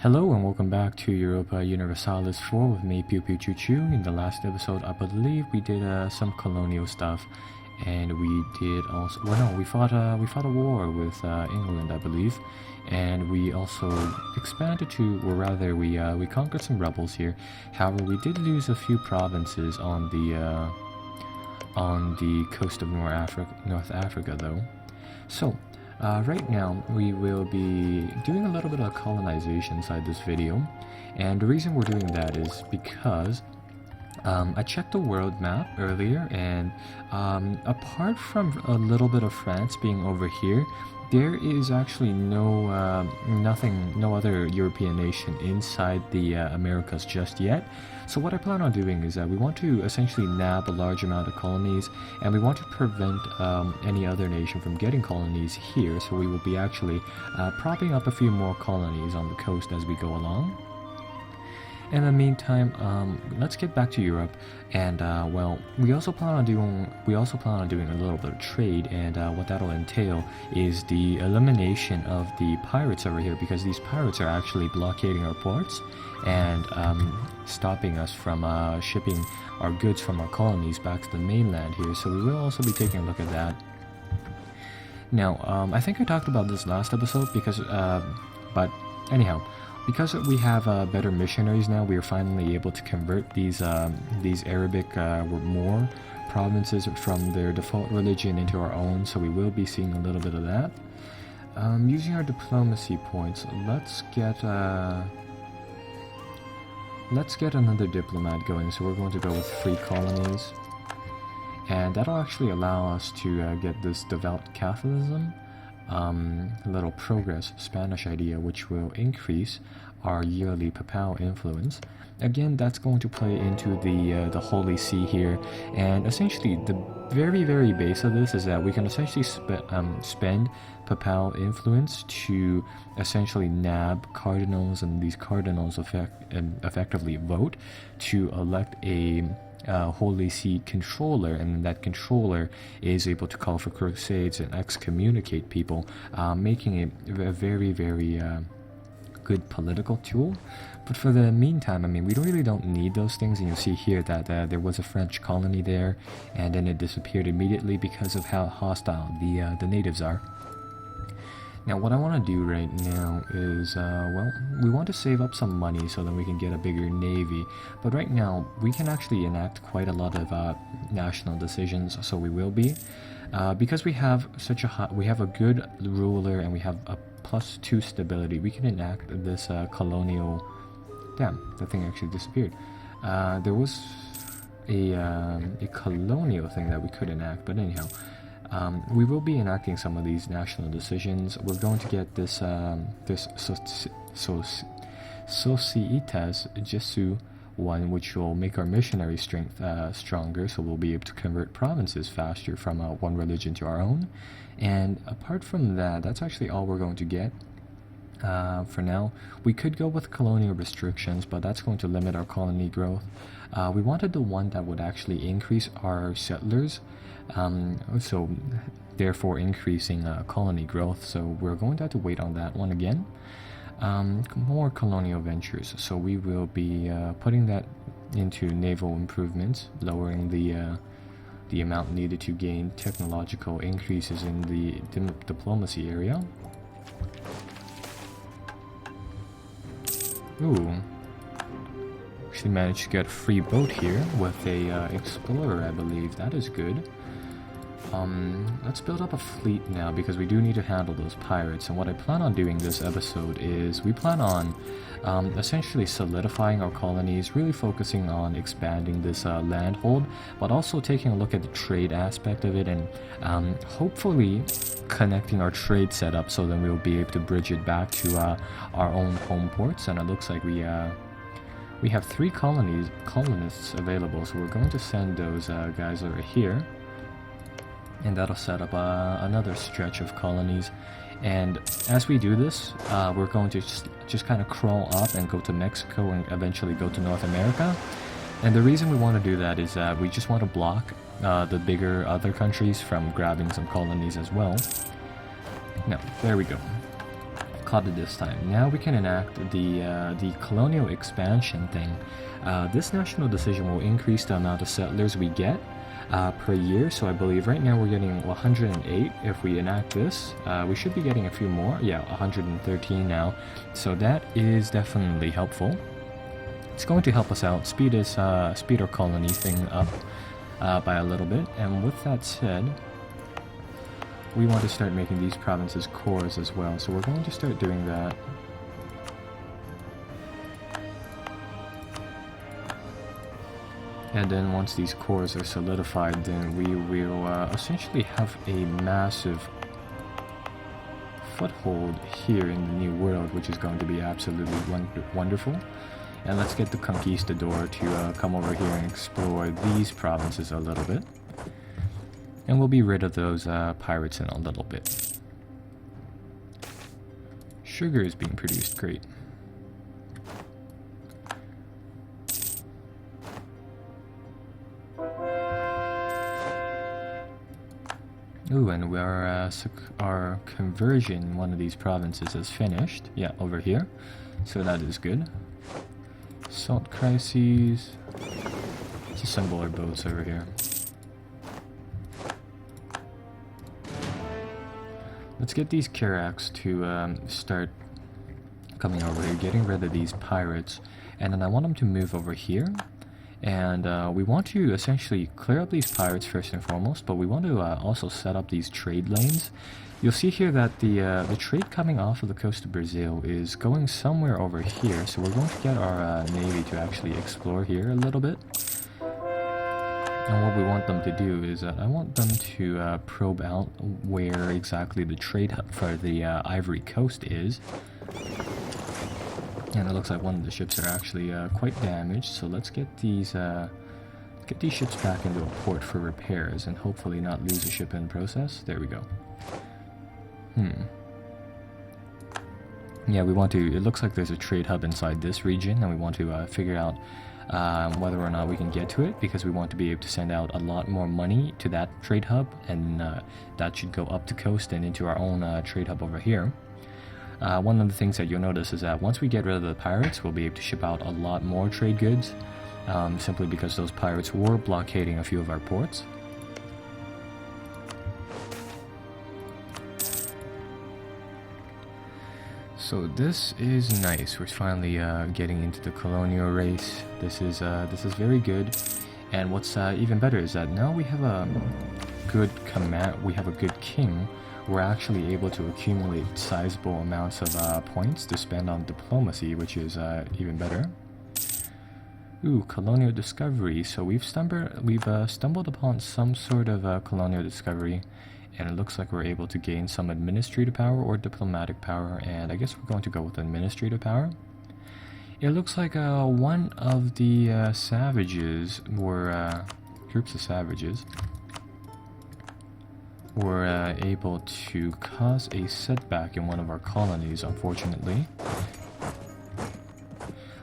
Hello and welcome back to Europa Universalis 4 with me, Pew Pew Choo Choo. In the last episode, I believe we did some colonial stuff, and we did also. Well, no, we fought a war with England, I believe, and we also expanded to, or rather, we conquered some rebels here. However, we did lose a few provinces on the coast of North Africa, though. So. Right now, we will be doing a little bit of colonization inside this video, and the reason we're doing that is because I checked the world map earlier, and apart from a little bit of France being over here, there is actually no other European nation inside the Americas just yet. So what I plan on doing is that we want to essentially nab a large amount of colonies, and we want to prevent any other nation from getting colonies here. So we will be actually propping up a few more colonies on the coast as we go along. In the meantime, let's get back to Europe, and well, we also plan on doing a little bit of trade, and what that'll entail is the elimination of the pirates over here, because these pirates are actually blockading our ports and stopping us from shipping our goods from our colonies back to the mainland here. So we will also be taking a look at that. Now, I think I talked about this last episode but anyhow. Because we have better missionaries now, we are finally able to convert these Arabic more provinces from their default religion into our own, so we will be seeing a little bit of that. Using our diplomacy points, let's get another diplomat going, so we're going to go with free colonies. And that'll actually allow us to get this devout Catholicism. Little progress Spanish idea, which will increase our yearly papal influence. Again, that's going to play into the Holy See here, and essentially the very base of this is that we can essentially spend papal influence to essentially nab cardinals, and these cardinals effectively vote to elect a Holy See controller, and that controller is able to call for crusades and excommunicate people, making it a very good political tool. But for the meantime, I mean, we really don't need those things, and you'll see here that there was a French colony there, and then it disappeared immediately because of how hostile the natives are. Now, what I want to do right now is, well, we want to save up some money so that we can get a bigger navy. But right now, we can actually enact quite a lot of national decisions, so we will be. Because we have we have a good ruler, and we have a +2 stability, we can enact this colonial... Damn, that thing actually disappeared. There was a colonial thing that we could enact, but anyhow... we will be enacting some of these national decisions. We're going to get this Societas Jesu one, which will make our missionary strength stronger, so we'll be able to convert provinces faster from one religion to our own. And apart from that, that's actually all we're going to get. For now, we could go with colonial restrictions, but that's going to limit our colony growth. We wanted the one that would actually increase our settlers, so therefore increasing colony growth, so we're going to have to wait on that one again. More colonial ventures, so we will be putting that into naval improvements, lowering the amount needed to gain technological increases in the diplomacy area. Ooh, actually managed to get a free boat here with a explorer, I believe. That is good. Let's build up a fleet now, because we do need to handle those pirates. And what I plan on doing this episode is we plan on essentially solidifying our colonies, really focusing on expanding this landhold, but also taking a look at the trade aspect of it, and hopefully connecting our trade setup, so then we'll be able to bridge it back to our own home ports. And it looks like we have 3 colonists available, so we're going to send those guys over here. And that'll set up another stretch of colonies. And as we do this, we're going to just kind of crawl up and go to Mexico and eventually go to North America. And the reason we want to do that is that we just want to block the bigger other countries from grabbing some colonies as well. Now, there we go. caught it this time. Now we can enact the colonial expansion thing. This national decision will increase the amount of settlers we get per year. So I believe right now we're getting 108. If we enact this, we should be getting a few more. Yeah, 113 now. So that is definitely helpful. It's going to help us out, speed our colony thing up by a little bit. And with that said, we want to start making these provinces cores as well. So we're going to start doing that. And then once these cores are solidified, then we will essentially have a massive foothold here in the New World, which is going to be absolutely wonderful. And let's get the conquistador to come over here and explore these provinces a little bit. And we'll be rid of those pirates in a little bit. Sugar is being produced, great. Ooh, and our conversion, one of these provinces is finished. Yeah, over here. So that is good. Salt crises. Let's assemble our boats over here. Let's get these Carracks to start coming over here, getting rid of these pirates. And then I want them to move over here. And we want to essentially clear up these pirates first and foremost, but we want to also set up these trade lanes. You'll see here that the trade coming off of the coast of Brazil is going somewhere over here, so we're going to get our navy to actually explore here a little bit. And what we want them to do is I want them to probe out where exactly the trade hub for the Ivory Coast is. And it looks like one of the ships are actually quite damaged, so let's get these ships back into a port for repairs and hopefully not lose a ship in process. There we go. Yeah, we want to, it looks like there's a trade hub inside this region, and we want to figure out whether or not we can get to it, because we want to be able to send out a lot more money to that trade hub, and that should go up the coast and into our own trade hub over here. One of the things that you'll notice is that once we get rid of the pirates, we'll be able to ship out a lot more trade goods, simply because those pirates were blockading a few of our ports. So this is nice. We're finally getting into the colonial race. This is very good. And what's even better is that now we have a good command. We have a good king. We're actually able to accumulate sizable amounts of points to spend on diplomacy, which is even better. Ooh, colonial discovery. So we've stumbled upon some sort of colonial discovery. And it looks like we're able to gain some administrative power or diplomatic power, and I guess we're going to go with administrative power. It looks like one of the savages were groups of savages were able to cause a setback in one of our colonies, unfortunately.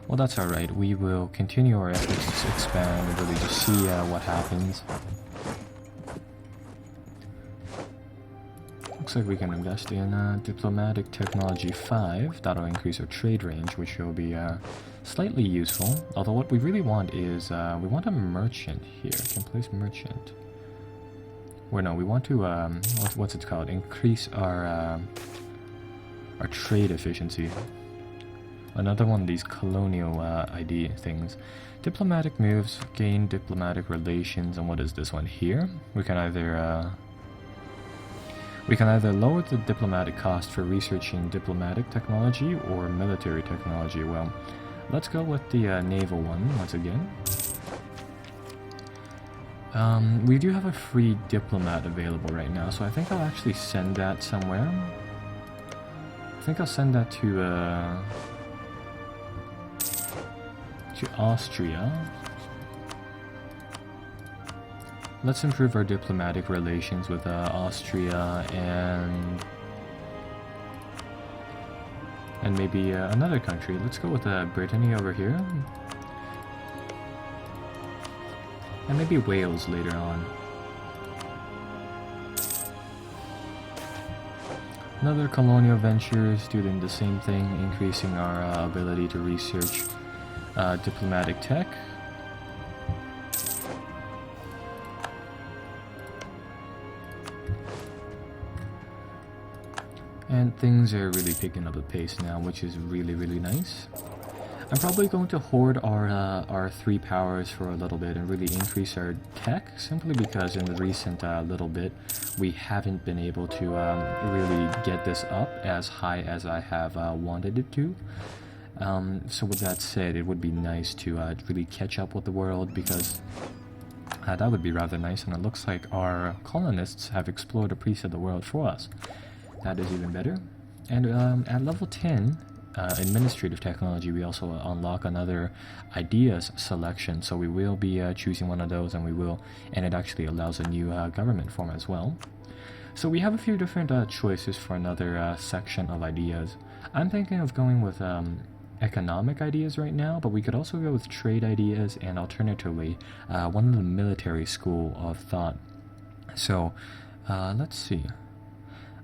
Well, that's alright. We will continue our efforts to expand and really just see what happens. Looks like we can invest in Diplomatic Technology 5. That'll increase our trade range, which will be slightly useful. Although what we really want is, we want a merchant here. Can place merchant. Or no, we want to, what's it called? Increase our trade efficiency. Another one of these colonial ID things. Diplomatic moves, gain diplomatic relations, and what is this one here? We can either lower the diplomatic cost for researching diplomatic technology or military technology. Well, let's go with the naval one once again. We do have a free diplomat available right now, so I think I'll actually send that somewhere. I think I'll send that to Austria. Let's improve our diplomatic relations with Austria and maybe another country. Let's go with Brittany over here. And maybe Wales later on. Another colonial ventures doing the same thing, increasing our ability to research diplomatic tech. And things are really picking up the pace now, which is really, really nice. I'm probably going to hoard our 3 powers for a little bit and really increase our tech, simply because in the recent little bit we haven't been able to really get this up as high as I have wanted it to. So with that said, it would be nice to really catch up with the world, because that would be rather nice, and it looks like our colonists have explored a piece of the world for us. That is even better. And at level 10, administrative technology, we also unlock another ideas selection, so we will be choosing one of those, and it actually allows a new government form as well. So we have a few different choices for another section of ideas. I'm thinking of going with economic ideas right now, but we could also go with trade ideas, and alternatively one of the military school of thought. So let's see.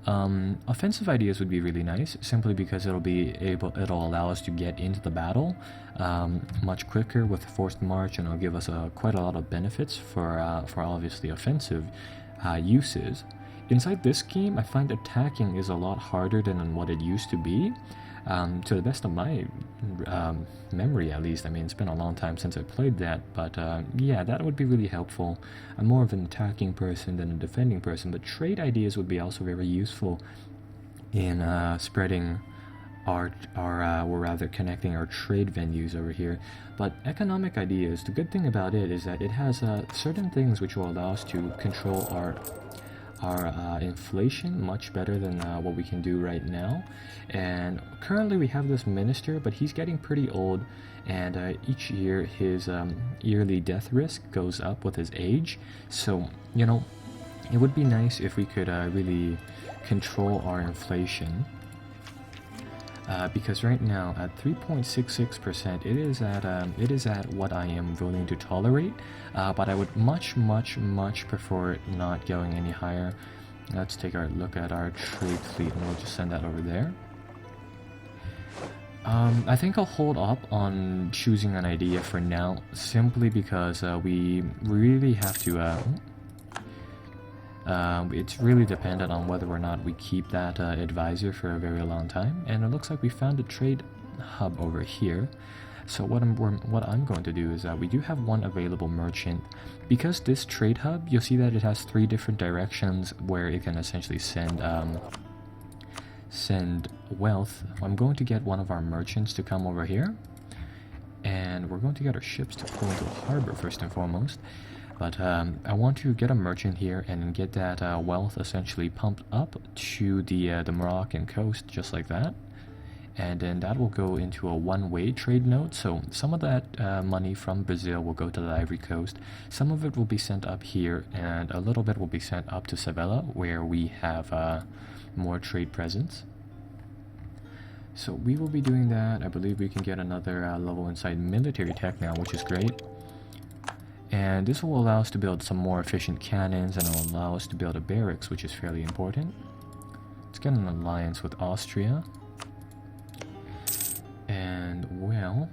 Offensive ideas would be really nice, simply because it'll allow us to get into the battle much quicker with forced march, and it'll give us quite a lot of benefits for obviously offensive uses. Inside this game, I find attacking is a lot harder than what it used to be. To the best of my memory, at least. I mean, it's been a long time since I played that, but yeah, that would be really helpful. I'm more of an attacking person than a defending person, but trade ideas would be also very useful in spreading or rather connecting our trade venues over here. But economic ideas, the good thing about it is that it has certain things which will allow us to control our inflation much better than what we can do right now. And currently we have this minister, but he's getting pretty old, and each year his yearly death risk goes up with his age. So, you know, it would be nice if we could really control our inflation. Because right now at 3.66%, it is at what I am willing to tolerate, but I would much prefer not going any higher. Let's take a look at our trade fleet, and we'll just send that over there. I think I'll hold up on choosing an idea for now, simply because we really have to. It's really dependent on whether or not we keep that advisor for a very long time, and it looks like we found a trade hub over here. So what I'm going to do is we do have one available merchant. Because this trade hub, you'll see that it has 3 different directions where it can essentially send wealth. I'm going to get one of our merchants to come over here, and we're going to get our ships to pull into a harbor first and foremost. But I want to get a merchant here and get that wealth essentially pumped up to the Moroccan coast, just like that. And then that will go into a one-way trade node. So some of that money from Brazil will go to the Ivory Coast. Some of it will be sent up here, and a little bit will be sent up to Sevilla, where we have more trade presence. So we will be doing that. I believe we can get another level inside military tech now, which is great. And this will allow us to build some more efficient cannons, and it will allow us to build a barracks, which is fairly important. Let's get an alliance with Austria. And, well,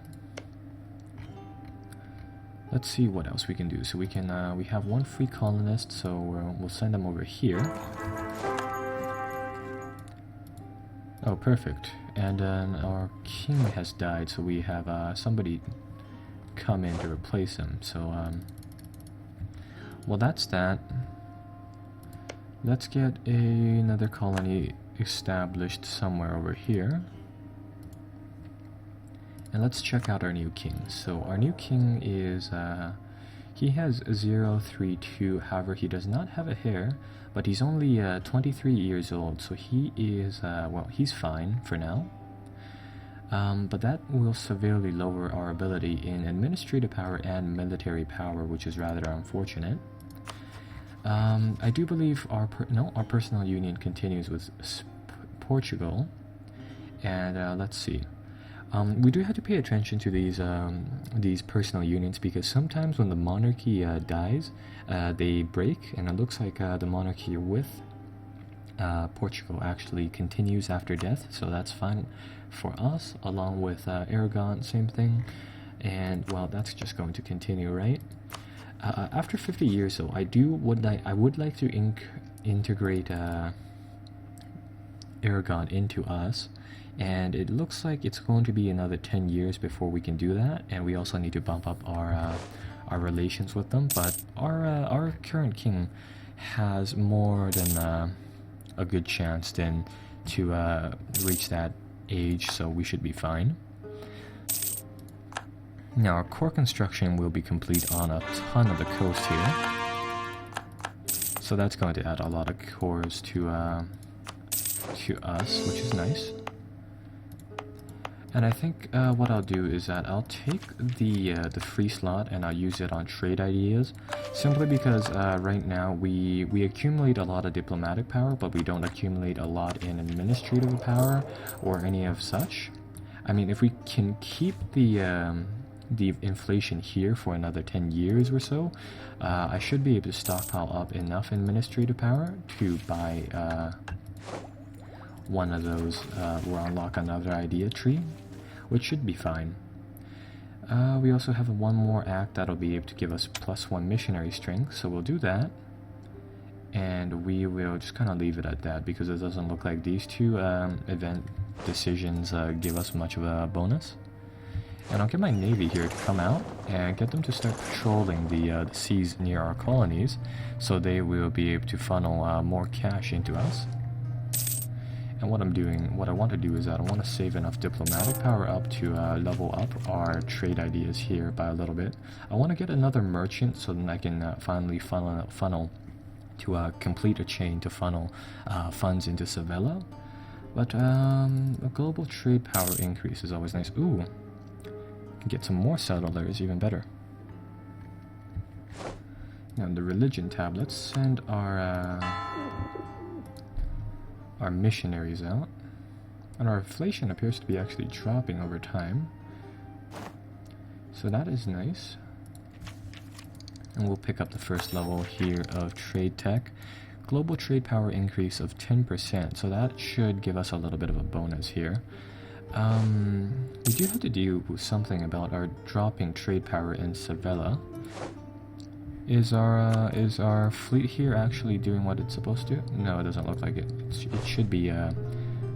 let's see what else we can do. So we can, we have one free colonist, so we'll send them over here. Oh, perfect. And then our king has died, so we have somebody come in to replace him. So, well, that's that. Let's get another colony established somewhere over here. And let's check out our new king. So our new king is, he has 032, however he does not have a heir, but he's only 23 years old, so he is, well, he's fine for now. But that will severely lower our ability in administrative power and military power, which is rather unfortunate. I do believe our personal union continues with Portugal, and let's see. We do have to pay attention to these personal unions, because sometimes when the monarchy dies, they break, and it looks like the monarchy with Portugal actually continues after death, so that's fine for us. Along with Aragon, same thing. And well, that's just going to continue, right? After 50 years, though, I would like to integrate Aragon into us, and it looks like it's going to be another 10 years before we can do that. And we also need to bump up our relations with them. But our current king has more than a good chance then to reach that age, so we should be fine. Now our core construction will be complete on a ton of the coast here, so that's going to add a lot of cores to us, which is nice. And I think what I'll do is that I'll take the free slot and I'll use it on trade ideas, simply because right now we accumulate a lot of diplomatic power, but we don't accumulate a lot in administrative power or any of such. I mean, if we can keep the inflation here for another 10 years or so, I should be able to stockpile up enough administrative power to buy one of those or unlock another idea tree, which should be fine. We also have one more act that'll be able to give us +1 missionary strength, so we'll do that. And we will just kind of leave it at that, because it doesn't look like these two event decisions give us much of a bonus. And I'll get my navy here to come out and get them to start patrolling the seas near our colonies, so they will be able to funnel more cash into us. And what I want to do is that I want to save enough diplomatic power up to level up our trade ideas here by a little bit. I want to get another merchant so then I can finally funnel to complete a chain to funnel funds into Sevilla. But a global trade power increase is always nice. Ooh, get some more settlers, even better. Now in the religion tab, let's send our missionaries out, and our inflation appears to be actually dropping over time, so that is nice. And we'll pick up the first level here of trade tech. Global trade power increase of 10%, so that should give us a little bit of a bonus here. We do have to do something about our dropping trade power in Sevilla. Is our fleet here actually doing what it's supposed to? No, it doesn't look like it. It should be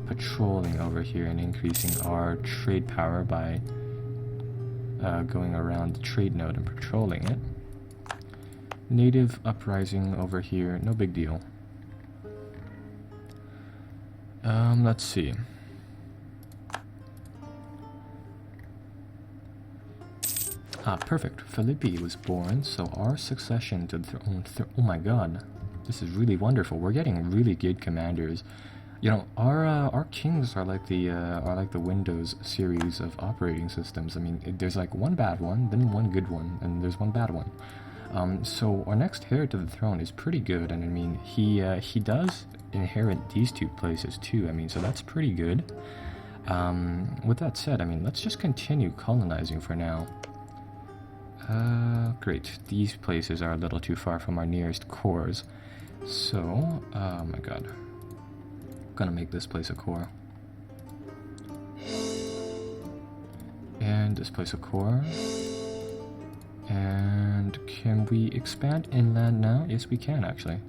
patrolling over here and increasing our trade power by going around the trade node and patrolling it. Native uprising over here, no big deal. Let's see. Perfect. Philippi was born, so our succession to the throne. Oh my god, this is really wonderful. We're getting really good commanders. You know, our kings are like the Windows series of operating systems. I mean, there's like one bad one, then one good one, and there's one bad one. So our next heir to the throne is pretty good, and I mean, he does inherit these two places too. I mean, so that's pretty good. With that said, I mean, let's just continue colonizing for now. Great. These places are a little too far from our nearest cores. So, oh my god. I'm gonna make this place a core. And this place a core. And can we expand inland now? Yes, we can, actually.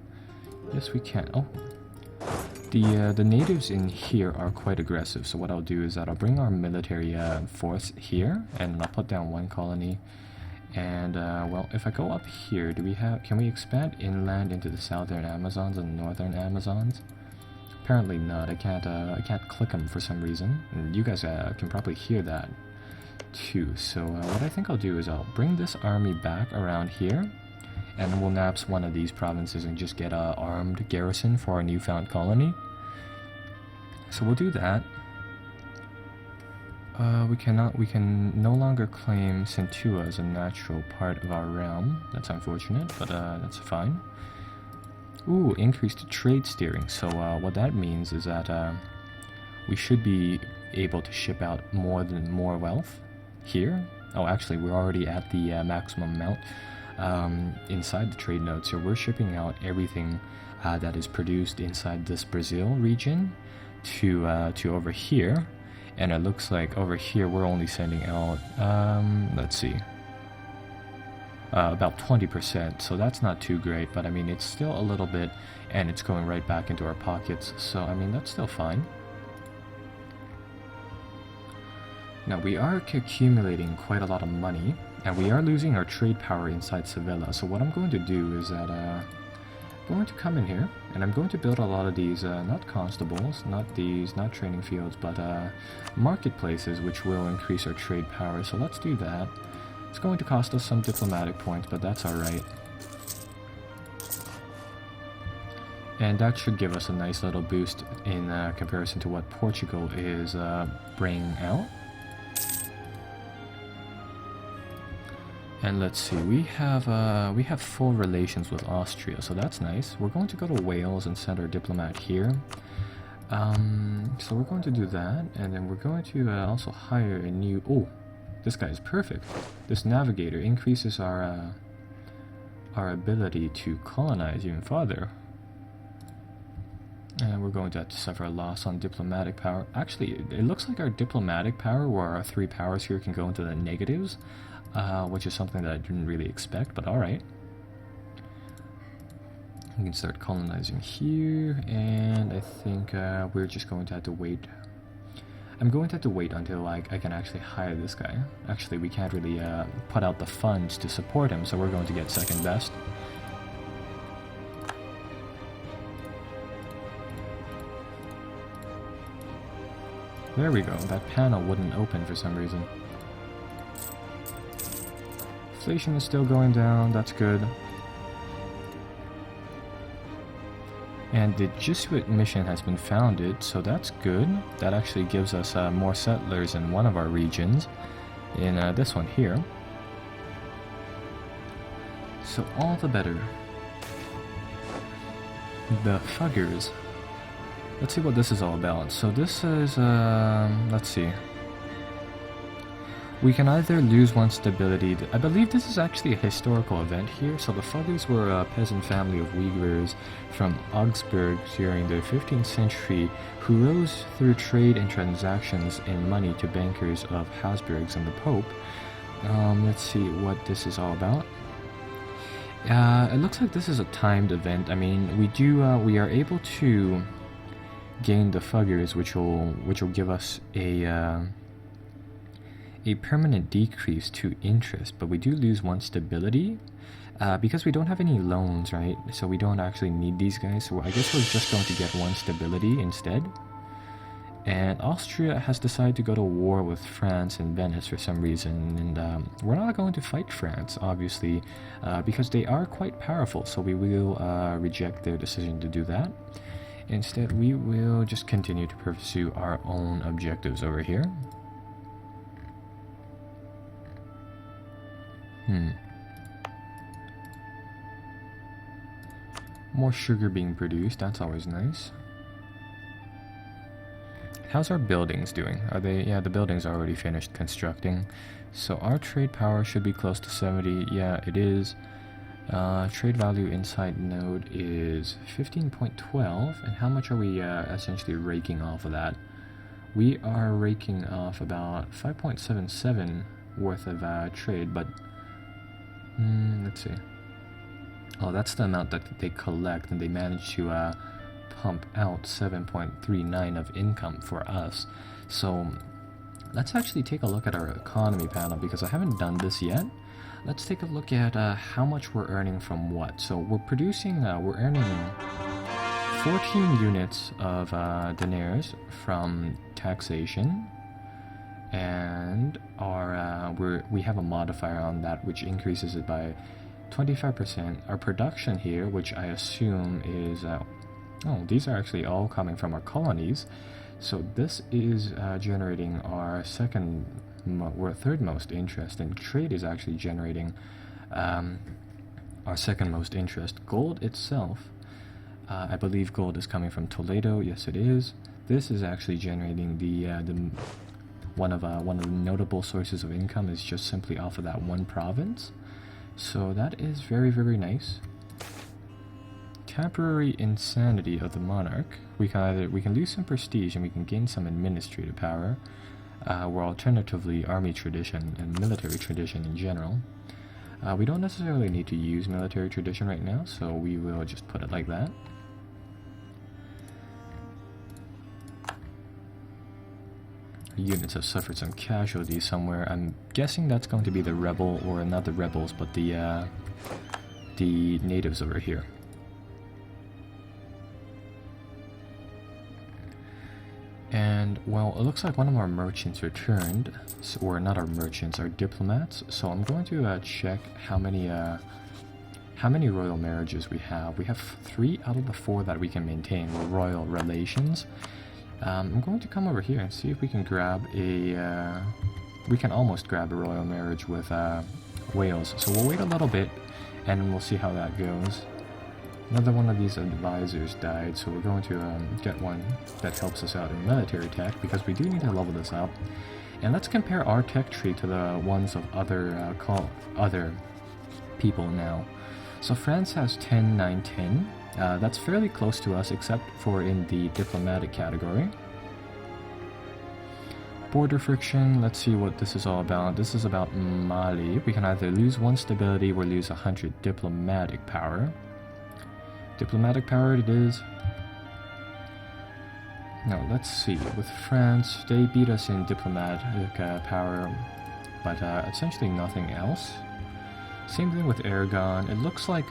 Yes, we can. Oh. The natives in here are quite aggressive, so what I'll do is that I'll bring our military force here, and I'll put down one colony. And well, if I go up here, can we expand inland into the southern Amazons and northern Amazons? Apparently not. I can't click them for some reason. And you guys can probably hear that too. So what I think I'll do is I'll bring this army back around here, and we'll napse one of these provinces and just get a armed garrison for our newfound colony. So we'll do that. We can no longer claim Centua as a natural part of our realm. That's unfortunate, but that's fine. Ooh, increased trade steering. So what that means is that we should be able to ship out more wealth here. Oh, actually, we're already at the maximum amount inside the trade node, so we're shipping out everything that is produced inside this Brazil region to over here, and it looks like over here we're only sending out let's see, about 20%, so that's not too great, but I mean it's still a little bit, and it's going right back into our pockets, so I mean that's still fine. Now we are accumulating quite a lot of money, and we are losing our trade power inside Sevilla, so what I'm going to do is that I'm going to come in here, and I'm going to build a lot of these, not constables, not these, not training fields, but marketplaces, which will increase our trade power, so let's do that. It's going to cost us some diplomatic points, but that's alright. And that should give us a nice little boost in comparison to what Portugal is bringing out. And let's see, we have full relations with Austria, so that's nice. We're going to go to Wales and send our diplomat here. So we're going to do that, and then we're going to also hire a new... Oh, this guy is perfect. This navigator increases our ability to colonize even farther. And we're going to have to suffer a loss on diplomatic power. Actually, it looks like our diplomatic power, or our 3 powers here, can go into the negatives. Which is something that I didn't really expect, but alright. We can start colonizing here, and I think we're just going to have to wait. I'm going to have to wait until I can actually hire this guy. Actually, we can't really put out the funds to support him, so we're going to get second best. There we go, that panel wouldn't open for some reason. Inflation is still going down, that's good. And the Jesuit mission has been founded, so that's good. That actually gives us more settlers in one of our regions, in this one here. So all the better. The Fuggers. Let's see what this is all about. So this is, let's see. We can either lose one stability. I believe this is actually a historical event here. So the Fuggers were a peasant family of Uyghurs from Augsburg during the 15th century who rose through trade and transactions in money to bankers of Habsburgs and the Pope. Let's see what this is all about. It looks like this is a timed event. I mean, we are able to gain the Fuggers, which will give us a permanent decrease to interest, but we do lose one stability because we don't have any loans, right? So we don't actually need these guys, so I guess we're just going to get one stability instead. And Austria has decided to go to war with France and Venice for some reason, and we're not going to fight France, obviously, because they are quite powerful, so we will reject their decision to do that. Instead, we will just continue to pursue our own objectives over here. More sugar being produced, that's always nice. How's our buildings doing? Are they... yeah, the buildings are already finished constructing. So our trade power should be close to 70. Yeah, it is. Trade value inside node is 15.12. And how much are we essentially raking off of that? We are raking off about 5.77 worth of trade, but... let's see. Oh, that's the amount that they collect, and they manage to pump out 7.39 of income for us. So let's actually take a look at our economy panel, because I haven't done this yet. Let's take a look at how much we're earning from what. So we're producing, we're earning 14 units of deniers from taxation. And we have a modifier on that which increases it by 25%. Our production here, which I assume is these are actually all coming from our colonies, so this is generating our third most interest, and trade is actually generating our second most interest. Gold itself, I believe gold is coming from Toledo. Yes, it is. This is actually generating the one of the notable sources of income is just simply off of that one province. So that is very, very nice. temporary insanity of the monarch. We can lose some prestige and we can gain some administrative power, or alternatively army tradition and military tradition in general. We don't necessarily need to use military tradition right now, so we will just put it like that. Units have suffered some casualties somewhere. I'm guessing that's going to be the rebel, or not the rebels, but the natives over here. And, well, it looks like one of our merchants returned, or not our merchants, our diplomats. So I'm going to check how many royal marriages we have. We have 3 out of the 4 that we can maintain with royal relations. I'm going to come over here and see if we can grab a... we can almost grab a royal marriage with Wales. So we'll wait a little bit, and we'll see how that goes. Another one of these advisors died, so we're going to get one that helps us out in military tech, because we do need to level this up. And let's compare our tech tree to the ones of other people now. So France has 10, 9, 10. That's fairly close to us, except for in the diplomatic category. Border friction, let's see what this is all about. This is about Mali. We can either lose 1 stability or lose 100 diplomatic power. Diplomatic power it is. Now let's see, with France, they beat us in diplomatic power, but essentially nothing else. Same thing with Aragon. It looks like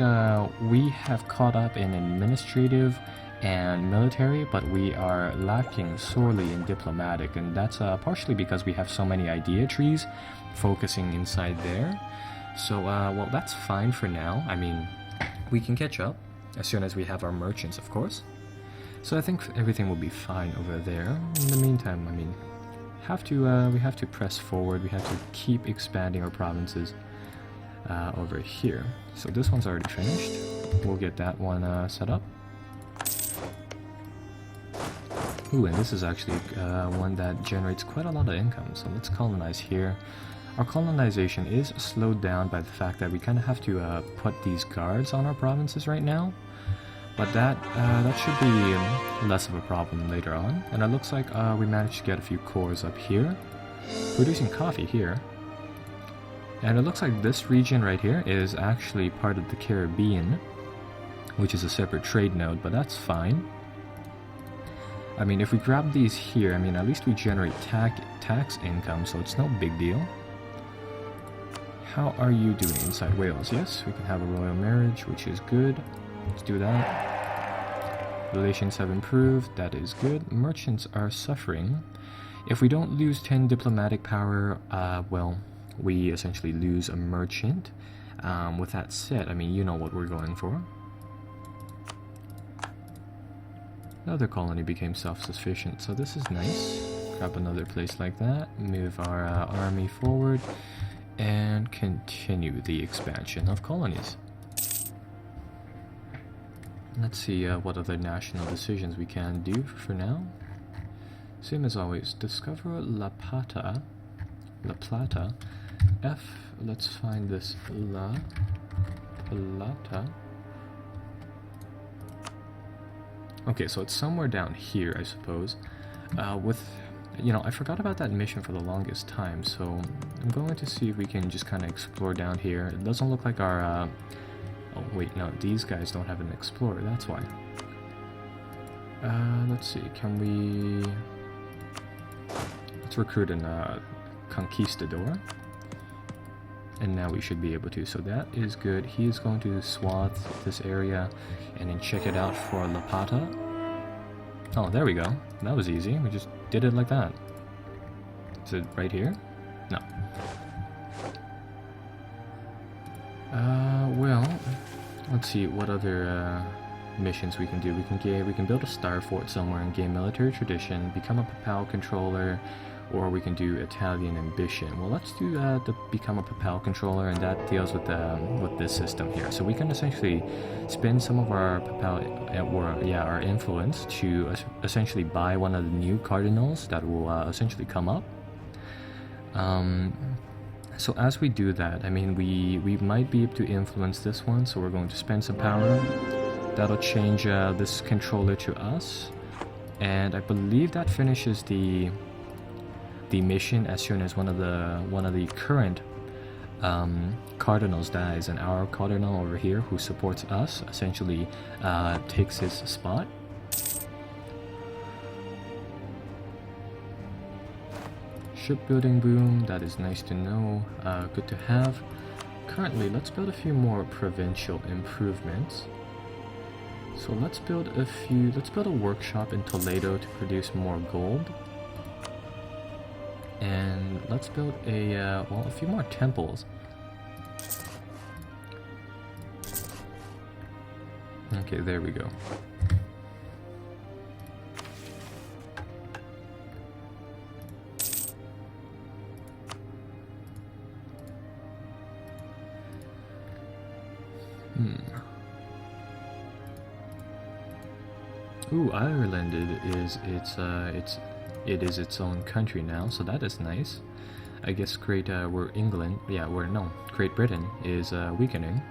we have caught up in administrative and military, but we are lacking sorely in diplomatic, and that's partially because we have so many idea trees focusing inside there. So, well, that's fine for now. I mean, we can catch up as soon as we have our merchants, of course. So I think everything will be fine over there. In the meantime, I mean, we have to press forward. We have to keep expanding our provinces over here. So this one's already finished. We'll get that one set up. Ooh, and this is actually one that generates quite a lot of income. So let's colonize here. Our colonization is slowed down by the fact that we kind of have to put these guards on our provinces right now. But that should be less of a problem later on. And it looks like we managed to get a few cores up here. Producing coffee here. And it looks like this region right here is actually part of the Caribbean, which is a separate trade node, but that's fine. I mean, if we grab these here, I mean, at least we generate tax income, so it's no big deal. How are you doing inside Wales? Yes, we can have a royal marriage, which is good. Let's do that. Relations have improved. That is good. Merchants are suffering. If we don't lose 10 diplomatic power, well, we essentially lose a merchant. With that said, I mean, you know what we're going for. Another colony became self-sufficient, so this is nice. Grab another place like that, move our army forward, and continue the expansion of colonies. Let's see what other national decisions we can do for now. Same as always, discover La Plata. F, let's find this La Plata. Okay, so it's somewhere down here, I suppose. You know, I forgot about that mission for the longest time, so I'm going to see if we can just kind of explore down here. It doesn't look like our, oh wait, no, these guys don't have an explorer, that's why. Let's see, can we... Let's recruit a conquistador. And now we should be able to, so that is good. He is going to swath this area and then check it out for La Plata. Oh, there we go. That was easy. We just did it like that. Is it right here? No. Well, let's see what other missions we can do. We can build a star fort somewhere and gain military tradition, become a papal controller, or we can do Italian ambition. Well, let's do the become a papal controller, and that deals with this system here. So we can essentially spend some of our papal, our influence to essentially buy one of the new cardinals that will essentially come up. So as we do that, I mean, we might be able to influence this one. So we're going to spend some power. That'll change this controller to us, and I believe that finishes the mission as soon as one of the current cardinals dies, and our cardinal over here who supports us essentially takes his spot. Shipbuilding boom, that is nice to know, good to have. Currently, let's build a few more provincial improvements. So let's build a workshop in Toledo to produce more gold. And let's build a few more temples. Okay, there we go. Ooh, Ireland it is its own country now, so that is nice. I guess Great Britain is weakening.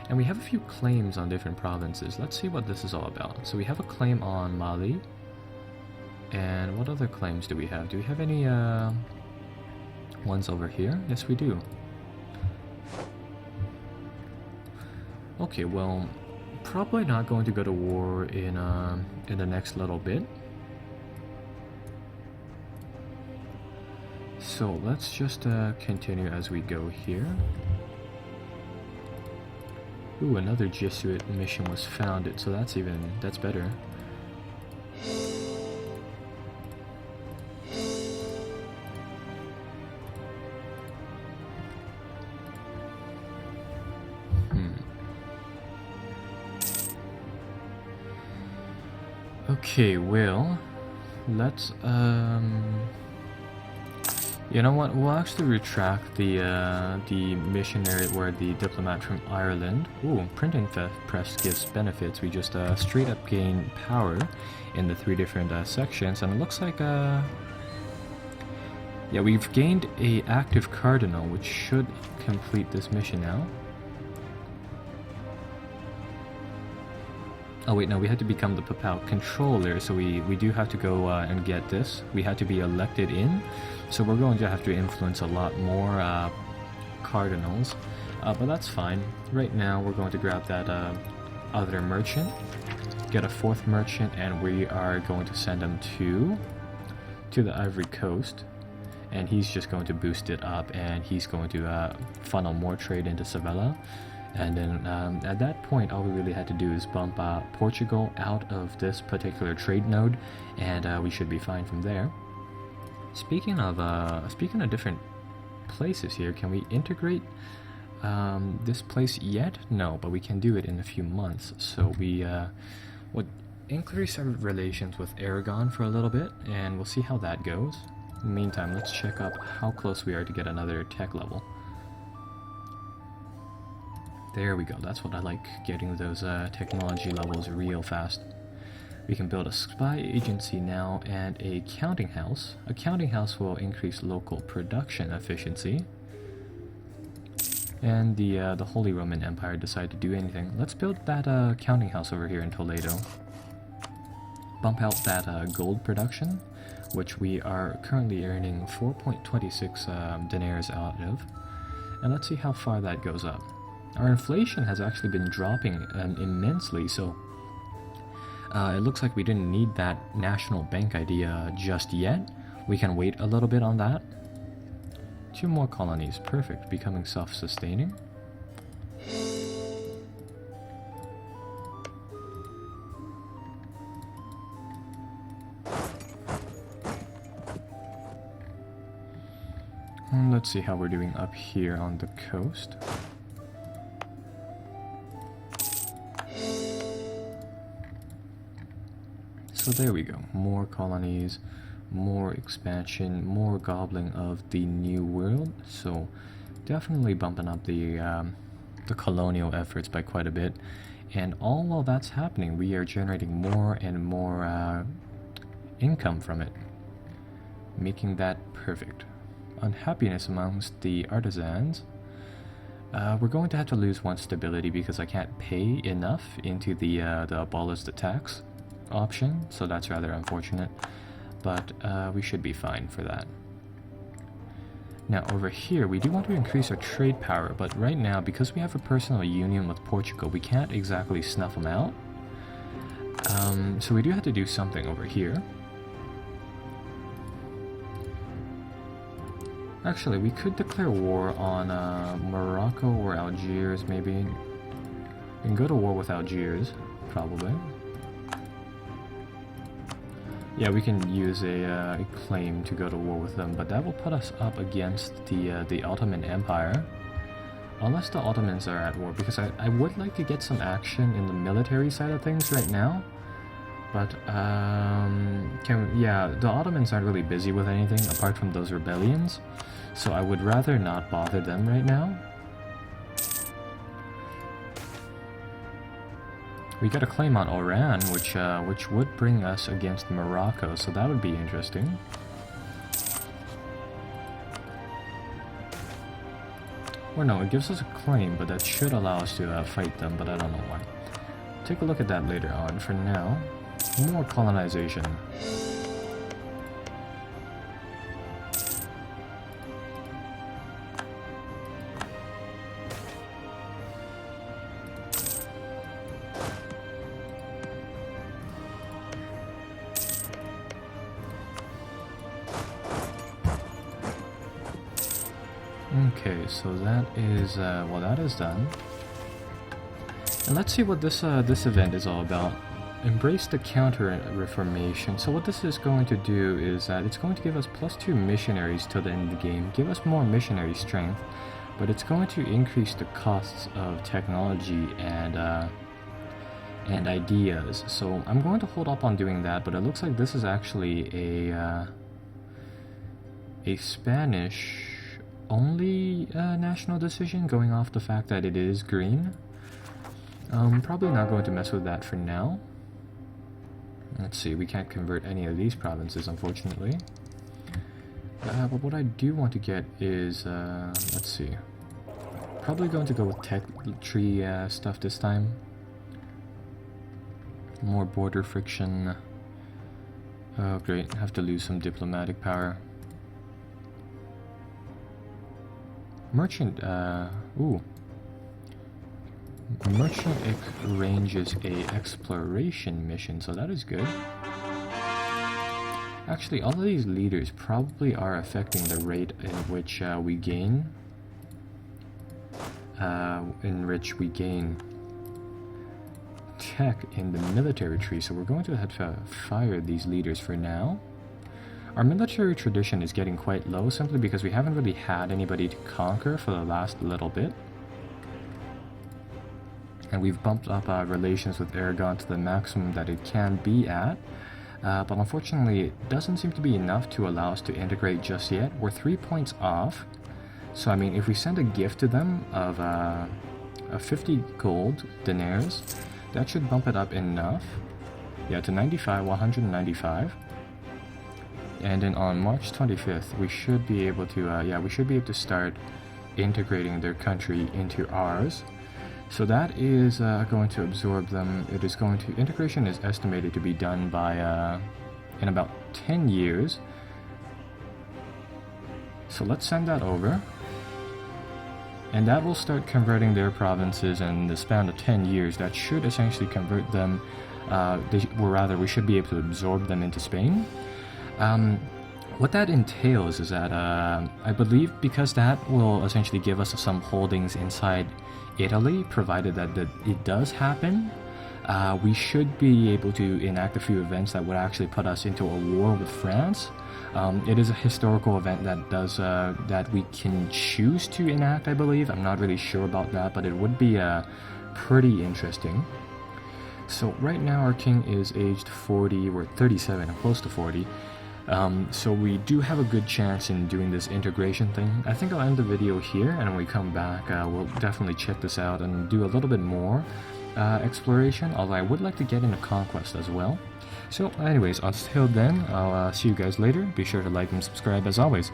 And we have a few claims on different provinces. Let's see what this is all about. So we have a claim on Mali. And what other claims do we have? Do we have any ones over here? Yes, we do. Okay, well, probably not going to go to war in the next little bit. So let's just continue as we go here. Ooh, another Jesuit mission was founded, so that's better. Okay, well, let's you know what? We'll actually retract the missionary or the diplomat from Ireland. Ooh, printing press gives benefits. We just straight up gain power in the 3 different sections, and it looks like yeah, we've gained a active cardinal, which should complete this mission now. Oh wait, no, we had to become the papal controller, so we do have to go and get this. We had to be elected in, so we're going to have to influence a lot more cardinals, but that's fine. Right now we're going to grab that other merchant, get a 4th merchant, and we are going to send him to the Ivory Coast, and he's just going to boost it up, and he's going to funnel more trade into Sevilla. And then at that point, all we really had to do is bump Portugal out of this particular trade node, and we should be fine from there. Speaking of different places here, can we integrate this place yet? No, but we can do it in a few months. So we would increase our relations with Aragon for a little bit, and we'll see how that goes. In the meantime, let's check up how close we are to get another tech level. There we go, that's what I like, getting those technology levels real fast. We can build a spy agency now and a counting house. A counting house will increase local production efficiency. And the Holy Roman Empire decided to do anything. Let's build that counting house over here in Toledo. Bump out that gold production, which we are currently earning 4.26 dinars out of. And let's see how far that goes up. Our inflation has actually been dropping immensely, so it looks like we didn't need that national bank idea just yet. We can wait a little bit on that. 2 more colonies, perfect, becoming self-sustaining. Let's see how we're doing up here on the coast. So there we go, more colonies, more expansion, more gobbling of the New World. So definitely bumping up the colonial efforts by quite a bit. And all while that's happening, we are generating more and more income from it, making that perfect. Unhappiness amongst the artisans. We're going to have to lose one stability because I can't pay enough into the abolish the tax option, so that's rather unfortunate. But we should be fine for that. Now over here, we do want to increase our trade power, but right now, because we have a personal union with Portugal, we can't exactly snuff them out. So we do have to do something over here. Actually, we could declare war on Morocco or Algiers, maybe. We can go to war with Algiers, probably. Yeah, we can use a claim to go to war with them, but that will put us up against the Ottoman Empire. Unless the Ottomans are at war, because I would like to get some action in the military side of things right now. But, yeah, the Ottomans aren't really busy with anything apart from those rebellions. So I would rather not bother them right now. We got a claim on Oran, which would bring us against Morocco, so that would be interesting. Or no, it gives us a claim, but that should allow us to fight them, but I don't know why. Take a look at that later on. For now, more colonization. Okay, so that is, well, that is done. And let's see what this event is all about. Embrace the Counter-Reformation. So what this is going to do is that it's going to give us +2 missionaries till the end of the game, give us more missionary strength, but it's going to increase the costs of technology and ideas. So I'm going to hold up on doing that, but it looks like this is actually a Spanish-only national decision, going off the fact that it is green. Probably not going to mess with that for now. Let's see, we can't convert any of these provinces, unfortunately. But what I do want to get is, let's see. Probably going to go with tech tree stuff this time. More border friction. Oh great, have to lose some diplomatic power. Merchant, ooh. Merchant arranges a exploration mission, so that is good. Actually, all of these leaders probably are affecting the rate in which we gain. Tech in the military tree, so we're going to have to fire these leaders for now. Our military tradition is getting quite low simply because we haven't really had anybody to conquer for the last little bit. And we've bumped up relations with Aragon to the maximum that it can be at. But unfortunately, it doesn't seem to be enough to allow us to integrate just yet. We're 3 points off. So, I mean, if we send a gift to them of 50 gold dinars, that should bump it up enough. Yeah, to 195. And then on March 25th, we should be able to, start integrating their country into ours. So that is going to absorb them. Integration is estimated to be done by in about 10 years. So let's send that over. And that will start converting their provinces in the span of 10 years. That should essentially convert them, we should be able to absorb them into Spain. What that entails is that, I believe because that will essentially give us some holdings inside Italy, provided that it does happen, we should be able to enact a few events that would actually put us into a war with France. It is a historical event that we can choose to enact, I believe. I'm not really sure about that, but it would be pretty interesting. So right now our king is aged 40, we're 37, close to 40. So we do have a good chance in doing this integration thing. I think I'll end the video here, and when we come back, we'll definitely check this out and do a little bit more exploration, although I would like to get into conquest as well. So anyways, until then, I'll see you guys later. Be sure to like and subscribe as always.